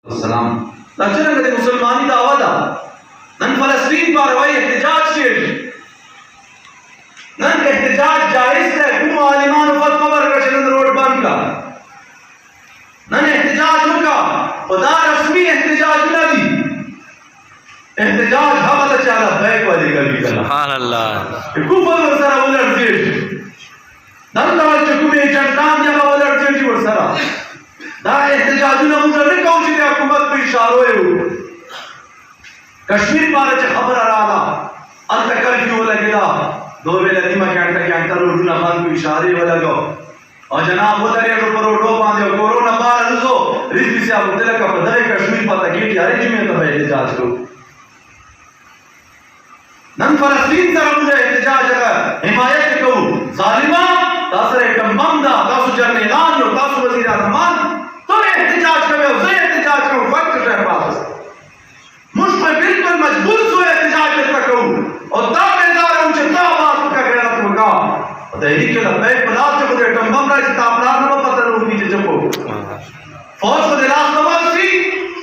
सलाम लचरंग दे मुसलमानी दा वादा नन फलस्तीन पर वही एहतजाज के नन एहतजाज जायज है कुम आलिमान फतवा वर कशन रोड बंद का नन एहतजाज होगा खुदा रस्मी एहतजाज लगी एहतजाज हवा चाला बैक वाले कभी का सुभान अल्लाह कुफर वर सरा उलट जेट नन तवल चुकुमे चंटान या उलट जेट वर सरा दा एहतजाज न मुझे कौची ने हुकूमत पे इशारो है कश्मीर बारे च खबर आला अंत कर्फ्यू लगेला दो वेले दिमा के अंतर रोड ना बंद को इशारे वाला गो और जनाब उधर ये ऊपर रोड बांधे कोरोना बार अलजो रिज से आप उधर का बदले कश्मीर पता गेट यार जी में तो एहतजाज को नन फलस्तीन तरफ मुझे एहतजाज अगर हिमायत को जालिमा तासरे कमबंदा तासु जरने ऐलान और तासु वजीर आजम तो एहतजाज करो उसे एहतजाज करो वक्त है पास मुझ पर बिल्कुल मजबूर हुए एहतजाज करता कहूं और दावेदार हूं जितना आवाज का गैरत होगा और तहरीक के लबैक बलाद जब मुझे टंबम राइस तापलाद न पता होगी जब फौज को दिलास नवाज सी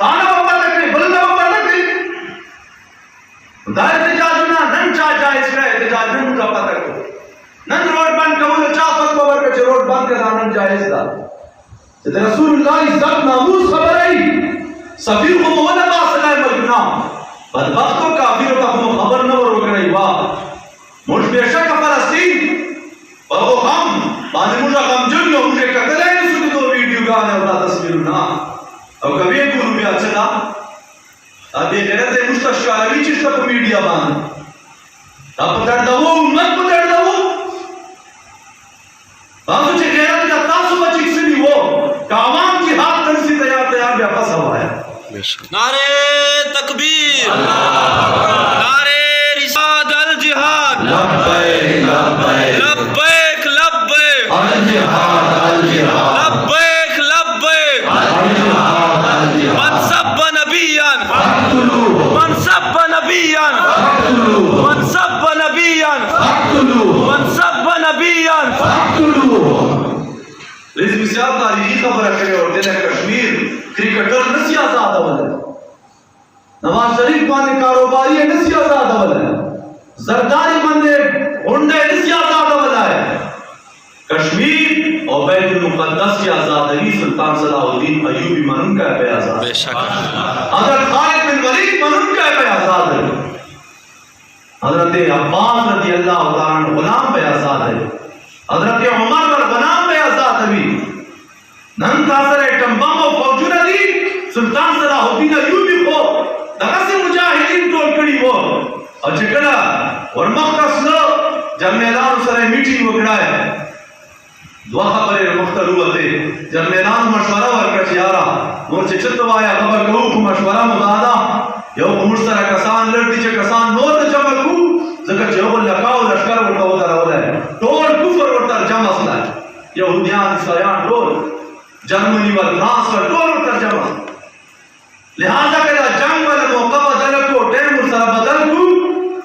ताना पता तक बल्ला पता तक दायर एहतजाज ना नन चा जायज है एहतजाज न मुझे पता को नन रोड बंद करो चाफत पवर के रोड बंद कर नन जायज था जब रसूलुल्लाह इज्जत नामूस खबर आई सफीर को मोहल्ला बासलाए मजबूना बदबख्त को काफिरों का हम खबर न रोक रही वाह मुझ बेशक फलस्तीन और वो हम बाद मुझे हम जुल लो मुझे कतल है सुन दो वीडियो गाने और तस्वीर ना और कभी को भी अच्छा ना अब ये गलत है मुस्तशकाली चीज का मीडिया बान अब पकड़ दो उम्मत पकड़ दो बाबू जी गैरत का तासु बचिक से भी वो कावाम की हाथ तक से तैयार व्यापस हुआ है नारे तकबीर नारे रिसाद अल जिहाद लब्बैक लब्बैक लब्बैक लब्बैक अल जिहाद अल जिहाद लब्बैक लब्बैक अल जिहाद अल जिहाद मनसब नबियन फक्तुलू मनसब नबियन फक्तुलू मनसब नबियन फक्तुलू मनसब नबियन फक्तुलू रिजवी साहब तारीखी खबर करे और देना कश्मीर क्रिकेटर नसी आजाद वाला नवाज शरीफ माने कारोबारी नसी आजाद वाला जरदारी माने होंडे नसी आजाद वाला है कश्मीर और बैतुल मुकद्दस की आजादी सुल्तान सलाहुद्दीन अय्यूबी मनन का पे आजाद बेशक अगर खालिद बिन वलीद मनन का पे आजाद है हजरत अब्बास रजी अल्लाह तआला अन्हु गुलाम पे आजाद है हजरत उमर और गुलाम पे आजाद है नन तासर टंबम और फौजू नदी सुल्तान सलाहुद्दीन अय्यूबी को दगा से मुजाहिदीन टोल कड़ी वो और चिकड़ा और मक्कस लो जब मैदान सरे मीटिंग वगड़ा है दुआ खबरे मुख्तरू होते जब मैदान मशवरा वर्क यारा मोर चितवाया खबर कहू को मशवरा मुदादा यो मुर्सरा कसान लड़ती च कसान नोर जमकू जका जो लकाओ लश्कर उठा होता है टोल कुफर उठा जमा असला यहूदियान सयान टोल जर्मनी व फ्रांस व टोल तर्जमा लिहाजा के जंग वाले मौका बदल को टाइम मुर्सरा बदल को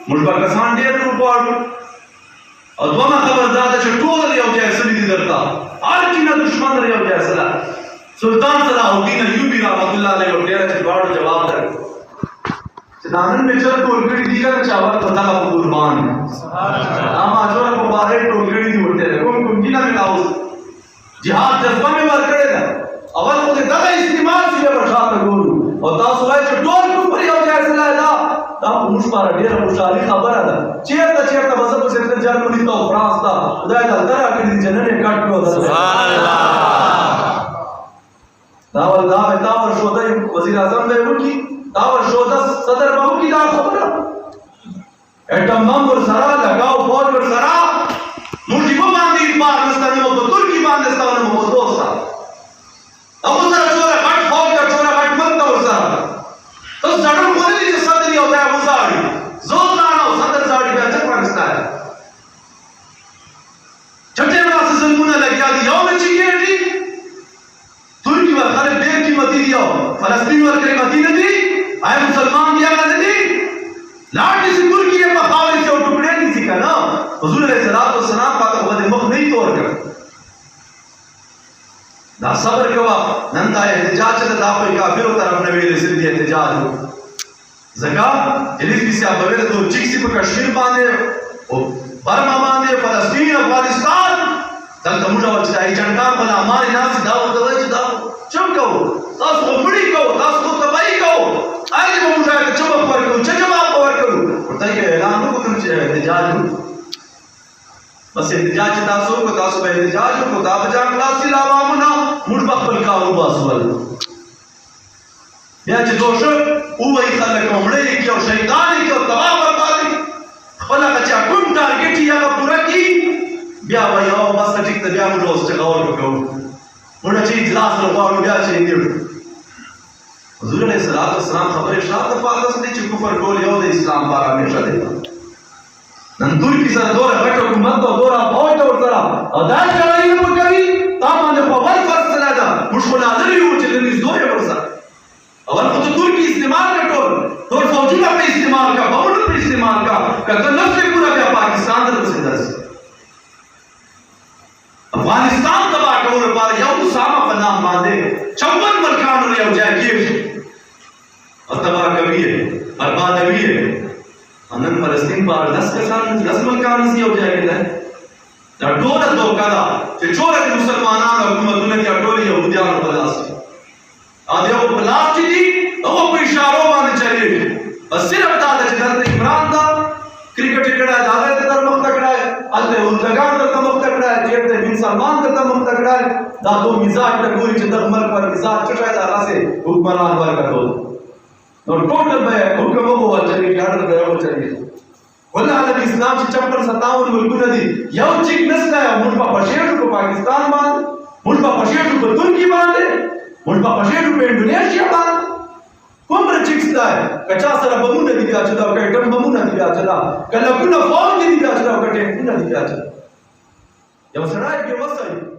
मुल्क कसान डेर रूपाड़ और दोमा खबरदार छ टोल रियो जैसे भी दरता हर की ना दुश्मन रियो जैसा सुल्तान सलाहुद्दीन अय्यूबी रहमतुल्लाह अलैहि और डेरा बाड़ जवाब दे सिदानन में चल टोलगड़ी दिया चावल पता का कुर्बान सुभान अल्लाह आमा जोरा को बाहर टोलगड़ी दी होते है कौन की ना मिलाओ जिहाद जज्बा में वर करे ना अवल को दगा इस्तेमाल से बरसात गोलू और तासुवाय छ टोल को परियो जैसा ला ता मुझ पर डेरा मुशाली खबर है चेरता मजहब से जर्मनी तो फ्रांस था उदय दरा के जनने काट लो सुभान अल्लाह दावर शोदा वजीर आजम ने की दावर शोदा सदर बाबू की दा खबर एटम बम पर सरा लगाओ फौज पर सरा मुझको बांधी बात नस्तान में तो तुर्की बांध नस्तान में वो दोस्ता अब उधर छोरा हट फौज का छोरा हट मत तो सरा तो सड़क बोले नहीं सदर होता है मुसाड़ी जोर लाना सदर साड़ी का चक्कर नस्ता है छठे मास जुल्मुना लग गया दिया में चिकेटी तुर्की वाला खाली बेर की मती दिया फलस्तीन वाले के मती नहीं दी आए मुसलमान दिया का नहीं लाठी से तुर्की के मखावे से टुकड़े नहीं सीखा ना हुजूर अलैहि सलातो सलाम का तो मुख नहीं तोड़ कर دا صبر کوا نن دا احتجاج ته دا په کافرو طرف نه ویل سي احتجاج زکا جلیس کی سے ابویل تو چیکسی په کشمیر باندې او برما باندې فلسطین افغانستان دلته موږ او چې جنډار بل امر نه سي دا ورته چې دا چم کو تاسو مړی کو تاسو تبای کو آی موږ ته چم ورکو چې جواب ورکو ورته اعلان وکړو چې احتجاج بس احتجاج تاسو کو تاسو به احتجاج کو دا بجا کلاس لا عوامنا موږ خپل کارو باسول بیا چې دوشه وای خلک عمره کې او شیطان کې او تباہ بربادي خپل بچا کوم ټارګټ یې هغه پوره کی بیا وای او بس ټیک ته بیا موږ اوس څنګه وکړو موږ چې اجلاس وغواړو بیا چې دې حضور علیه السلام خبره شاته پاتې چې کفر کول یو د اسلام پر همیشه دی نن ترکی سره دوره غټ حکومت او دوره فوج او سره او دا څنګه یې کوي تا باندې په ول فرض نه ده مشکل حاضر یو چې د نږدې دوه ورسره اول خود ترکی استعمال کا ټول فوجونه په استعمال کا بمونه په استعمال کا کله نفس پورا بیا پاکستان ته رسیدل افغانستان تباہ کول لپاره یو اسامه په نام باندې 54 ملکانو یو ځای کې او تباہ کوي بربادوي نن فلسطین په 10 کسان 10 ملکانو یو ځای کې ده دا ټول دوکا ده چې ټول مسلمانانو حکومتونه کې ټول يهوديانو په لاس کې یو بلاست دي او په اشارو باندې چلیږي بس صرف دا چې دلته عمران دا کرکټ کړه دا د تر مخ تکړه الته ولګان ته مخ تکړه چې بن سلمان ته مخ تکړه دا دو مزاج ته ګوري چې د ملک پر مزاج چټای دا راسه حکمران ورکړو نو ټوټل به حکم وو چې ګاډر به وو چلیږي ولله عالم اسلام چې 57 ملکونه دي یو چیک نشته موږ په پښېړو په پاکستان باندې موږ په پښېړو په ترکی باندې موږ په پښېړو په انډونیشیا باندې کوم چیکس ده کچا سره بمونه دي چې دا کټم بمونه دي چې دا کله کومه فوج دي چې دا کټم بمونه دي چې یو سړی کې وسه